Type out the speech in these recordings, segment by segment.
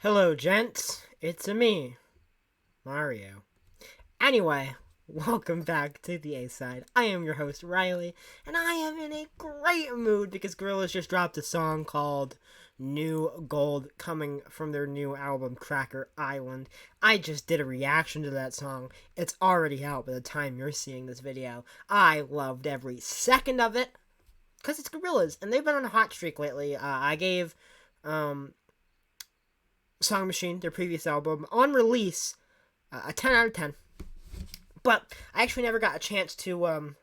Hello, gents. It's me, Mario. Anyway, welcome back to the A-Side. I am your host, Riley, and I am in a great mood because Gorillaz just dropped a song called New Gold coming from their new album, Cracker Island. I just did a reaction to that song. It's already out by the time you're seeing this video. I loved every second of it because it's Gorillaz, and they've been on a hot streak lately. I gave Song Machine, their previous album, on release, a 10 out of 10. But I actually never got a chance to,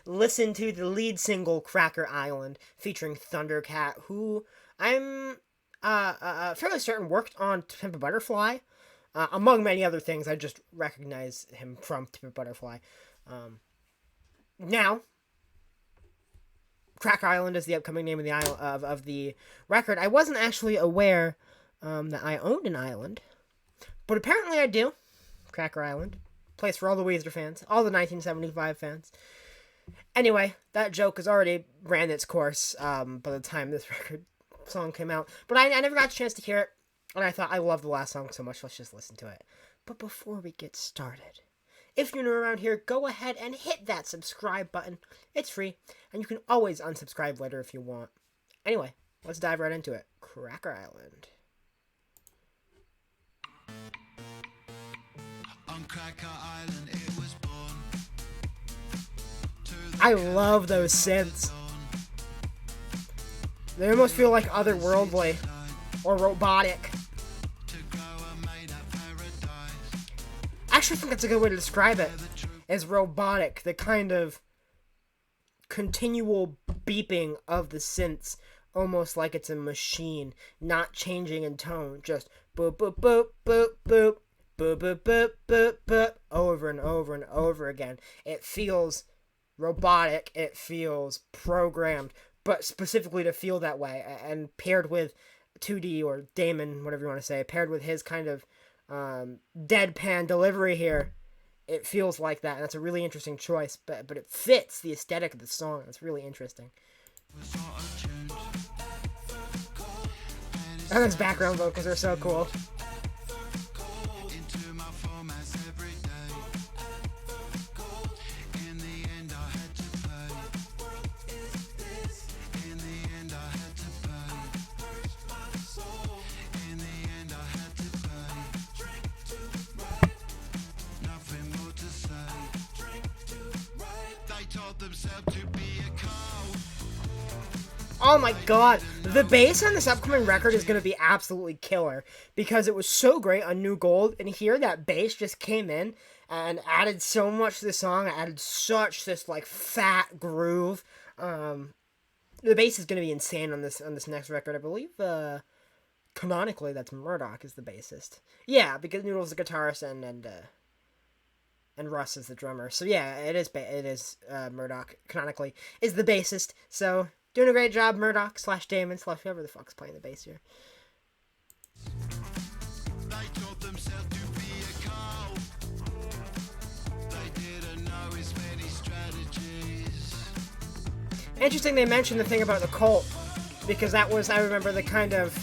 listen to the lead single, Cracker Island, featuring Thundercat, who I'm, fairly certain worked on Pimp a Butterfly. Among many other things, I just recognize him from Pimp a Butterfly. Now, Crack Island is the upcoming name of the record. I wasn't actually aware that I owned an island, but apparently I do. Cracker Island, place for all the Weezer fans, all the 1975 fans. Anyway, that joke has already ran its course by the time this record song came out. But I never got a chance to hear it, and I thought I love the last song so much. Let's just listen to it. But before we get started, if you're new around here, go ahead and hit that subscribe button. It's free, and you can always unsubscribe later if you want. Anyway, let's dive right into it. Cracker Island. On Cracker Island, it was born. I love those synths. They almost feel like otherworldly or robotic. I actually think that's a good way to describe it, as robotic, the kind of continual beeping of the synths, almost like it's a machine, not changing in tone, just boop boop boop boop boop boop boop boop boop boop over and over and over again. It feels robotic, it feels programmed, but specifically to feel that way, and paired with 2D or Damon, whatever you want to say, paired with his kind of deadpan delivery here, it feels like that, and that's a really interesting choice, but it fits the aesthetic of the song. It's really interesting. And those background vocals are so cool. Oh my god, the bass on this upcoming record is going to be absolutely killer, because it was so great on New Gold, and here that bass just came in and added so much to the song, added such this like fat groove. The bass is going to be insane on this next record. I believe canonically that's Murdoch is the bassist. Yeah, because Noodle's the guitarist and Russ is the drummer. So yeah, it is Murdoch canonically is the bassist. So doing a great job, Murdoch / Damon / whoever the fuck's playing the bass here. They taught themselves to be a cow. They didn't know his many strategies. Interesting they mentioned the thing about the cult, because that was, I remember, the kind of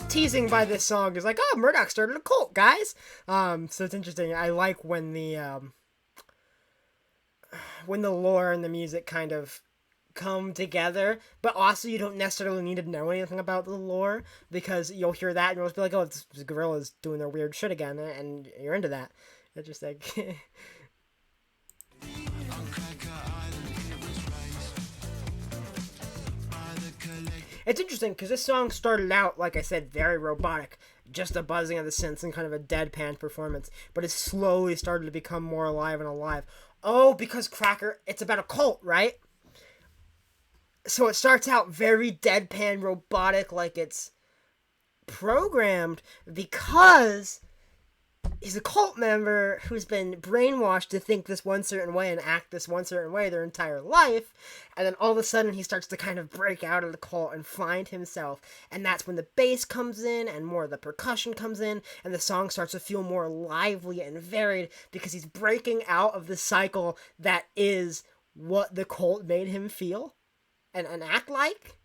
teasing by this song is like, oh, Murdoch started a cult, guys. So it's interesting. I like when the lore and the music kind of come together, but also you don't necessarily need to know anything about the lore, because you'll hear that and you'll just be like, oh, it's Gorillaz doing their weird shit again, and you're into that. It's just like... It's interesting, because this song started out, like I said, very robotic, just a buzzing of the synths and kind of a deadpan performance, but it slowly started to become more alive and alive. Oh, because Cracker, it's about a cult, right? So it starts out very deadpan, robotic, like it's programmed, because he's a cult member who's been brainwashed to think this one certain way and act this one certain way their entire life, and then all of a sudden he starts to kind of break out of the cult and find himself, and that's when the bass comes in and more of the percussion comes in, and the song starts to feel more lively and varied, because he's breaking out of the cycle that is what the cult made him feel. and act like?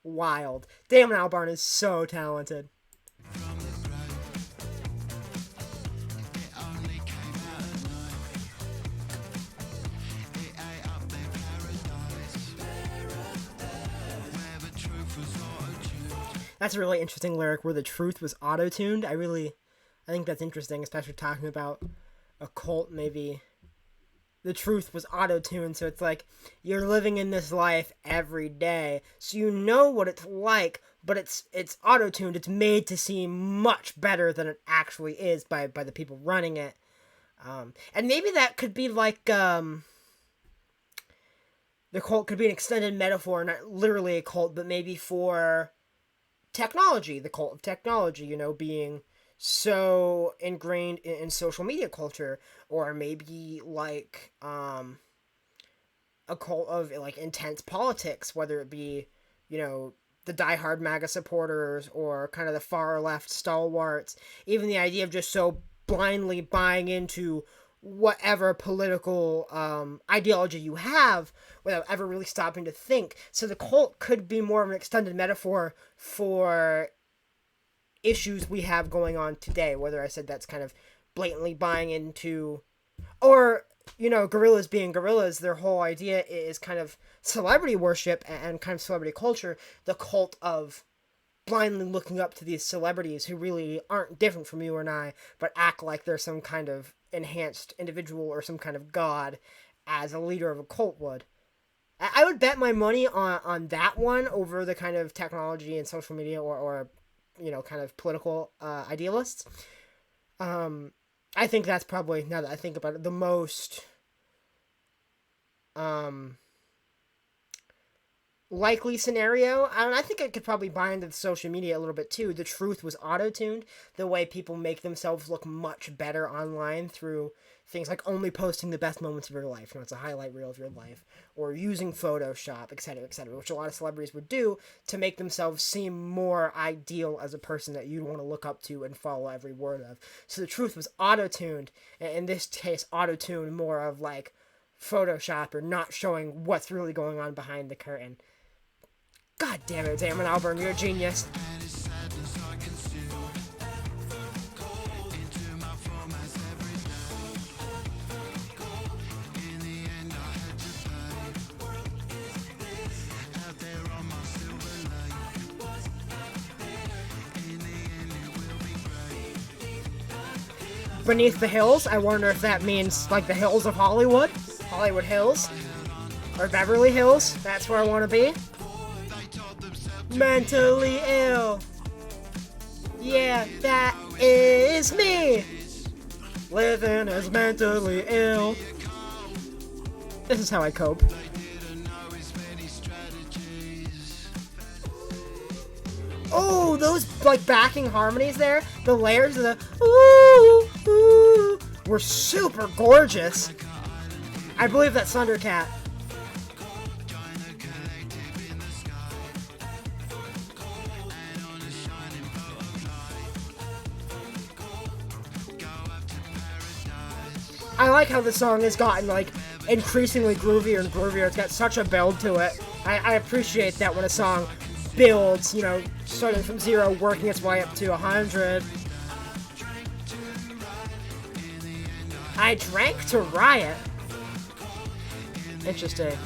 Wild. Damon Albarn is so talented. That's a really interesting lyric where the truth was auto-tuned. I think that's interesting, especially talking about a cult. Maybe the truth was auto-tuned, so it's like you're living in this life every day, so you know what it's like, but it's auto-tuned. It's made to seem much better than it actually is by the people running it. And maybe that could be like the cult could be an extended metaphor, not literally a cult, but maybe for technology, the cult of technology, being so ingrained in social media culture, or maybe like a cult of like intense politics, whether it be, the diehard MAGA supporters or kind of the far left stalwarts, even the idea of just so blindly buying into whatever political ideology you have without ever really stopping to think. So the cult could be more of an extended metaphor for issues we have going on today, whether I said that's kind of blatantly buying into, or Gorillaz being Gorillaz, their whole idea is kind of celebrity worship and kind of celebrity culture, the cult of blindly looking up to these celebrities who really aren't different from you and I, but act like they're some kind of enhanced individual or some kind of god, as a leader of a cult would. I would bet my money on that one over the kind of technology and social media or kind of political idealists. I think that's probably, now that I think about it, the most likely scenario. And I think I could probably buy into the social media a little bit too. The truth was auto-tuned. The way people make themselves look much better online through things like only posting the best moments of your life. It's a highlight reel of your life. Or using Photoshop, etc., etc., which a lot of celebrities would do to make themselves seem more ideal as a person that you'd want to look up to and follow every word of. So the truth was auto-tuned. In this case, auto-tuned more of like Photoshop, or not showing what's really going on behind the curtain. God damn it, Damon Albarn, you're a genius. Beneath the Hills, I wonder if that means like the hills of Hollywood? Hollywood Hills? Or Beverly Hills? That's where I want to be. Mentally ill. Yeah, that is me. Living as mentally ill. This is how I cope. Oh, those like backing harmonies there, the layers of the ooh, ooh, were super gorgeous. I believe that's Thundercat. I like how the song has gotten like increasingly groovier and groovier. It's got such a build to it. I appreciate that when a song builds, starting from 0, working its way up to 100. I drank to riot. Interesting.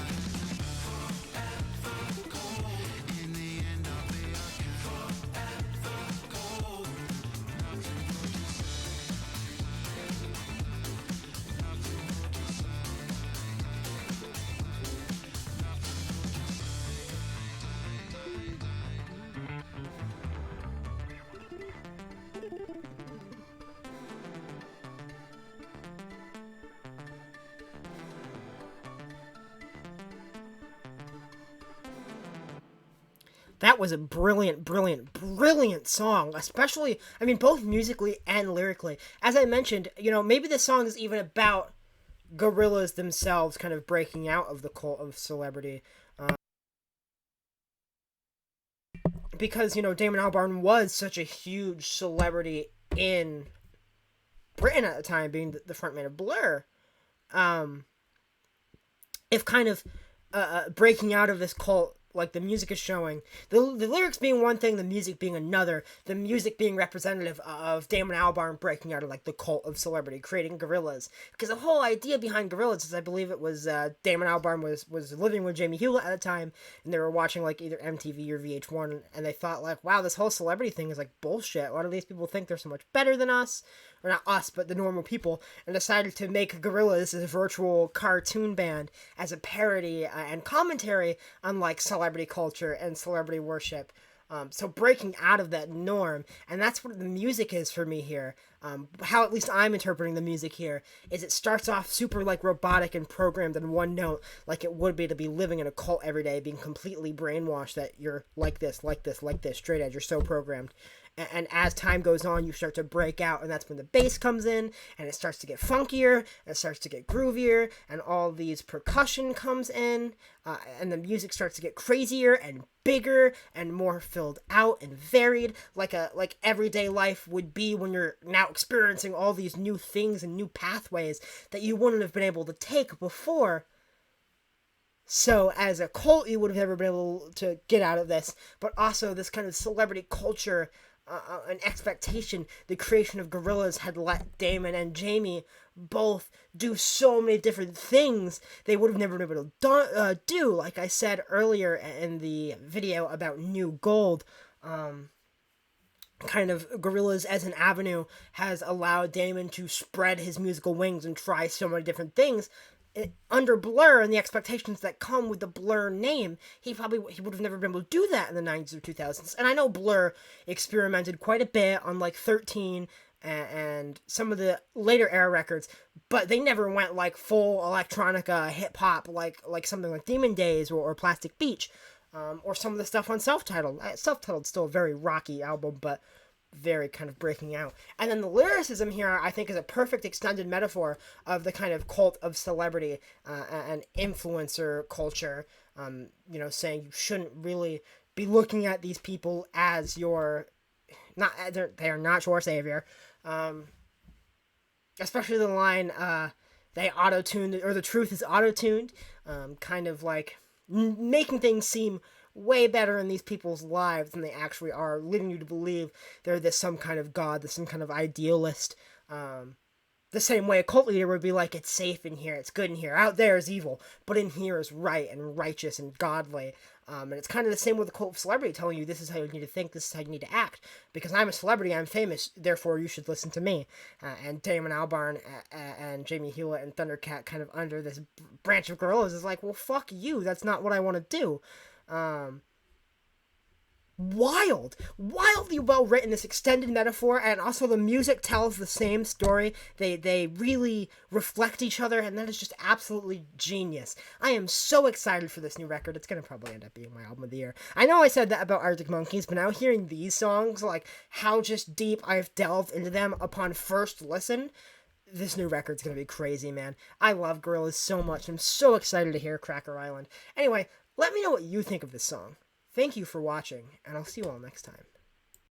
That was a brilliant, brilliant, brilliant song. Especially, both musically and lyrically. As I mentioned, maybe this song is even about Gorillaz themselves kind of breaking out of the cult of celebrity. Because, Damon Albarn was such a huge celebrity in Britain at the time, being the frontman of Blur. If kind of breaking out of this cult, like the music is showing. The lyrics being one thing, the music being another. The music being representative of Damon Albarn breaking out of like the cult of celebrity, creating Gorillaz. Because the whole idea behind Gorillaz is, I believe it was Damon Albarn was living with Jamie Hewlett at the time, and they were watching like either MTV or VH1, and they thought like, wow, this whole celebrity thing is like bullshit. A lot of these people think they're so much better than us, or not us, but the normal people, and decided to make Gorillaz as a virtual cartoon band as a parody and commentary on like celebrity culture and celebrity worship. So breaking out of that norm, and that's what the music is for me here. How at least I'm interpreting the music here is it starts off super like robotic and programmed in one note, like it would be to be living in a cult every day, being completely brainwashed that you're like this, like this, like this, straight edge, you're so programmed. And as time goes on, you start to break out, and that's when the bass comes in, and it starts to get funkier, and it starts to get groovier, and all these percussion comes in, and the music starts to get crazier and bigger and more filled out and varied, like everyday life would be when you're now experiencing all these new things and new pathways that you wouldn't have been able to take before. So as a cult, you would have never been able to get out of this, but also this kind of celebrity culture, an expectation, the creation of Gorillaz had let Damon and Jamie both do so many different things they would have never been able to do. Like I said earlier in the video about New Gold, kind of Gorillaz as an avenue has allowed Damon to spread his musical wings and try so many different things. Under Blur and the expectations that come with the Blur name, he would have never been able to do that in the 90s or 2000s. And I know Blur experimented quite a bit on like 13 and some of the later era records, but they never went like full electronica hip hop like something like Demon Days or Plastic Beach, or some of the stuff on Self-Titled. Self-Titled's still a very rocky album, but very kind of breaking out. And then the lyricism here, I think, is a perfect extended metaphor of the kind of cult of celebrity and influencer culture. Saying you shouldn't really be looking at these people as your, they are not your savior. Especially the line, they auto-tuned, or the truth is auto-tuned, kind of like making things seem way better in these people's lives than they actually are, leading you to believe they're some kind of god, some kind of idealist. The same way a cult leader would be like, it's safe in here, it's good in here, out there is evil, but in here is right and righteous and godly. And it's kind of the same with the cult of celebrity, telling you this is how you need to think, this is how you need to act. Because I'm a celebrity, I'm famous, therefore you should listen to me. And Damon Albarn and Jamie Hewlett and Thundercat kind of under this branch of Gorillaz is like, well, fuck you, that's not what I want to do. Wildly well written, this extended metaphor, and also the music tells the same story. They really reflect each other, and that is just absolutely genius. I am so excited for this new record. It's gonna probably end up being my album of the year. I know I said that about Arctic Monkeys, but now hearing these songs, like how just deep I've delved into them upon first listen, this new record's gonna be crazy, man. I love Gorillaz so much. I'm so excited to hear Cracker Island. Anyway, let me know what you think of this song. Thank you for watching, and I'll see you all next time.